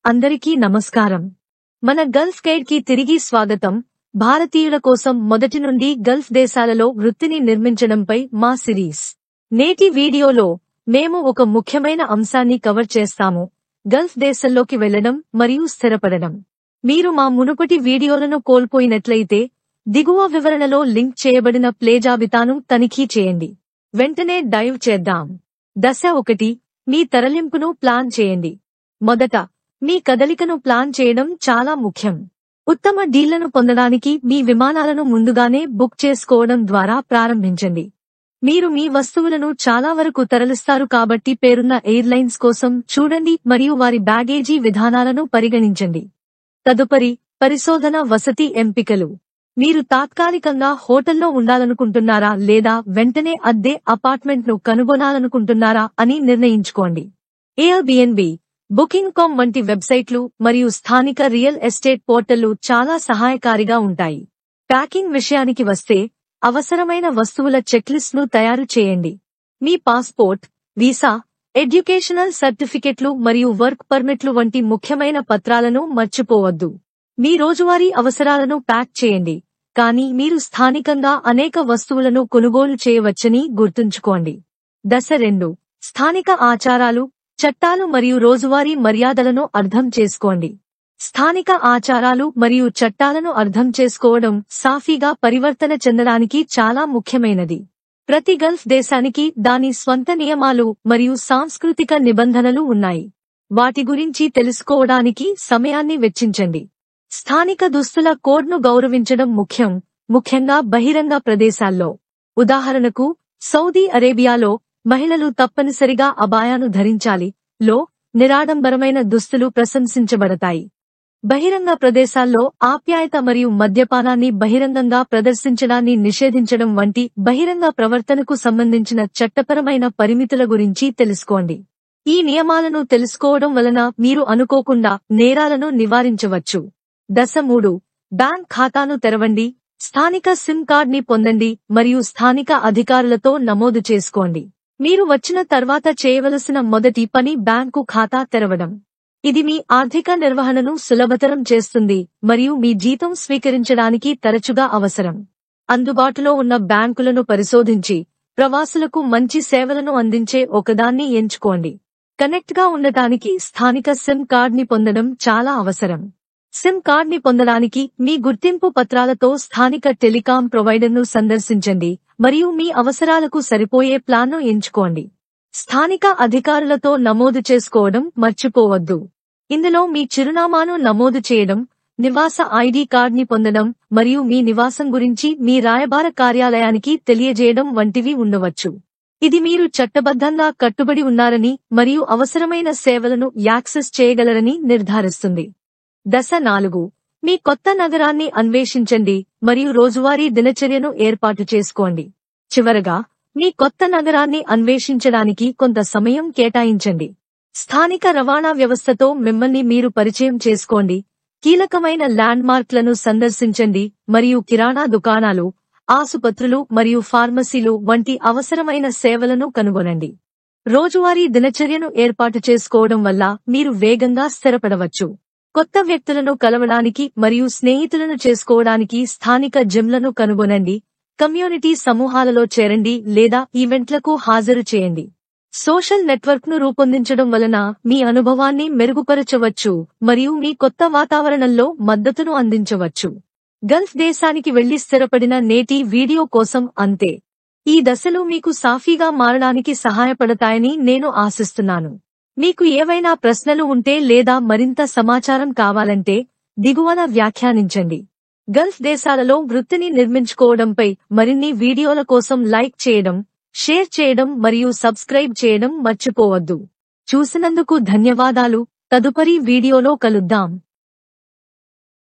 అందరికీ నమస్కారం. మన గల్ఫ్ గైడ్ కి తిరిగి స్వాగతం. భారతీయుల కోసం మొదటి నుండి గల్ఫ్ దేశాలలో వృత్తిని నిర్మించడంపై మా సిరీస్. నేటి వీడియోలో మేము ఒక ముఖ్యమైన అంశాన్ని కవర్ చేస్తాము: గల్ఫ్ దేశంలోకి వెళ్లడం మరియు స్థిరపడడం. మీరు మా మునుపటి వీడియోలను కోల్పోయినట్లయితే దిగువ వివరణలో లింక్ చేయబడిన ప్లే జాబితాను తనిఖీ చేయండి. వెంటనే డైవ్ చేద్దాం. దశ 1: మీ తరలింపును ప్లాన్ చేయండి. మొదట, మీ కదలికను ప్లాన్ చేయడం చాలా ముఖ్యం. ఉత్తమ డీళ్లను పొందడానికి మీ విమానాలను ముందుగానే బుక్ చేసుకోవడం ద్వారా ప్రారంభించండి. మీరు మీ వస్తువులను చాలా వరకు తరలిస్తారు కాబట్టి పేరున్న ఎయిర్లైన్స్ కోసం చూడండి మరియు వారి బ్యాగేజీ విధానాలను పరిగణించండి. తదుపరి, పరిశోధన వసతి ఎంపికలు. మీరు తాత్కాలికంగా హోటల్లో ఉండాలనుకుంటున్నారా లేదా వెంటనే అద్దె అపార్ట్మెంట్ను కనుగొనాలనుకుంటున్నారా అని నిర్ణయించుకోండి. ఎయిర్బిఎన్బి, బుకింగ్.com వంటి వెబ్సైట్లు మరియు స్థానిక రియల్ ఎస్టేట్ పోర్టళ్లు చాలా సహాయకారిగా ఉంటాయి. ప్యాకింగ్ విషయానికి వస్తే, అవసరమైన వస్తువుల చెక్లిస్ట్ను తయారు చేయండి. మీ పాస్పోర్ట్, వీసా, ఎడ్యుకేషనల్ సర్టిఫికెట్లు మరియు వర్క్ పర్మిట్లు వంటి ముఖ్యమైన పత్రాలను మర్చిపోవద్దు. మీ రోజువారీ అవసరాలను ప్యాక్ చేయండి, కానీ మీరు స్థానికంగా అనేక వస్తువులను కొనుగోలు చేయవచ్చని గుర్తుంచుకోండి. దశ 2: స్థానిక ఆచారాలు, చట్టాలు మరియు రోజువారీ మర్యాదలను అర్థం చేసుకోండి. స్థానిక ఆచారాలు మరియు చట్టాలను అర్థం చేసుకోవడం సాఫీగా పరివర్తన చెందడానికి చాలా ముఖ్యమైనది. ప్రతి గల్ఫ్ దేశానికి దాని స్వంత నియమాలు మరియు సాంస్కృతిక నిబంధనలు ఉన్నాయి. వాటి గురించి తెలుసుకోవడానికి సమయాన్ని వెచ్చించండి. స్థానిక దుస్తుల కోడ్ను గౌరవించడం ముఖ్యం, ముఖ్యంగా బహిరంగ ప్రదేశాల్లో. ఉదాహరణకు, సౌదీ అరేబియాలో మహిళలు తప్పనిసరిగా అబాయాను ధరించాలి. నిరాడంబరమైన దుస్తులు ప్రశంసించబడతాయి. బహిరంగ ప్రదేశాల్లో ఆప్యాయత మరియు మద్యపానాన్ని బహిరంగంగా ప్రదర్శించడాన్ని నిషేధించడం వంటి బహిరంగ ప్రవర్తనకు సంబంధించిన చట్టపరమైన పరిమితుల గురించి తెలుసుకోండి. ఈ నియమాలను తెలుసుకోవడం వలన మీరు అనుకోకుండా నేరాలను నివారించవచ్చు. దశ 3: బ్యాంక్ ఖాతాను తెరవండి. స్థానిక సిమ్ కార్డ్ని పొందండి మరియు స్థానిక అధికారులతో నమోదు చేసుకోండి. మీరు వచ్చిన తర్వాత చేయవలసిన మొదటి పని బ్యాంకు ఖాతా తెరవడం. ఇది మీ ఆర్థిక నిర్వహణను సులభతరం చేస్తుంది మరియు మీ జీతం స్వీకరించడానికి తరచుగా అవసరం. అందుబాటులో ఉన్న బ్యాంకులను పరిశోధించి, ప్రవాసులకు మంచి సేవలను అందించే ఒకదాన్ని ఎంచుకోండి. కనెక్ట్గా ఉండటానికి స్థానిక సిమ్ కార్డ్ని పొందడం చాలా అవసరం. సిమ్ కార్డ్ని పొందడానికి మీ గుర్తింపు పత్రాలతో స్థానిక టెలికాం ప్రొవైడర్ను సందర్శించండి మరియు మీ అవసరాలకు సరిపోయే ప్లాన్ను ఎంచుకోండి. స్థానిక అధికారులతో నమోదు చేసుకోవడం మర్చిపోవద్దు. ఇందులో మీ చిరునామాను నమోదు చేయడం, నివాస ఐడి కార్డ్ని పొందడం మరియు మీ నివాసం గురించి మీ రాయబార కార్యాలయానికి తెలియజేయడం వంటివి ఉండవచ్చు. ఇది మీరు చట్టబద్ధంగా కట్టుబడి ఉన్నారని మరియు అవసరమైన సేవలను యాక్సెస్ చేయగలరని నిర్ధారిస్తుంది. దశ 4: మీ కొత్త నగరాన్ని అన్వేషించండి మరియు రోజువారీ దినచర్యను ఏర్పాటు చేసుకోండి. చివరగా, మీ కొత్త నగరాన్ని అన్వేషించడానికి కొంత సమయం కేటాయించండి. స్థానిక రవాణా వ్యవస్థతో మిమ్మల్ని మీరు పరిచయం చేసుకోండి. కీలకమైన ల్యాండ్ మార్క్లను సందర్శించండి మరియు కిరాణా దుకాణాలు, ఆసుపత్రులు మరియు ఫార్మసీలు వంటి అవసరమైన సేవలను కనుగొనండి. రోజువారీ దినచర్యను ఏర్పాటు చేసుకోవడం వల్ల మీరు వేగంగా స్థిరపడవచ్చు. కొత్త వ్యక్తులను కలవడానికి మరియు స్నేహితులను చేసుకోవడానికి స్థానిక జిమ్లను కనుగొనండి. కమ్యూనిటీ సమూహాలలో చేరండి లేదా ఈవెంట్లకు హాజరు చేయండి. సోషల్ నెట్వర్క్ను రూపొందించడం వలన మీ అనుభవాన్ని మెరుగుపరచవచ్చు మరియు మీ కొత్త వాతావరణంలో మద్దతును అందించవచ్చు. గల్ఫ్ దేశానికి వెళ్లి స్థిరపడిన నేటి వీడియో కోసం అంతే. ఈ దశలు మీకు సాఫీగా మారడానికి సహాయపడతాయని నేను ఆశిస్తున్నాను. మీకు ఏవైనా ప్రశ్నలు ఉంటే లేదా మరింత సమాచారం కావాలంటే దిగువన వ్యాఖ్యానించండి. గల్ఫ్ దేశాలలో వృత్తిని నిర్మించుకోవడంపై మరిన్ని వీడియోల కోసం లైక్ చేయడం, షేర్ చేయడం మరియు సబ్స్క్రైబ్ చేయడం మర్చిపోవద్దు. చూసినందుకు ధన్యవాదాలు. తదుపరి వీడియోలో కలుద్దాం.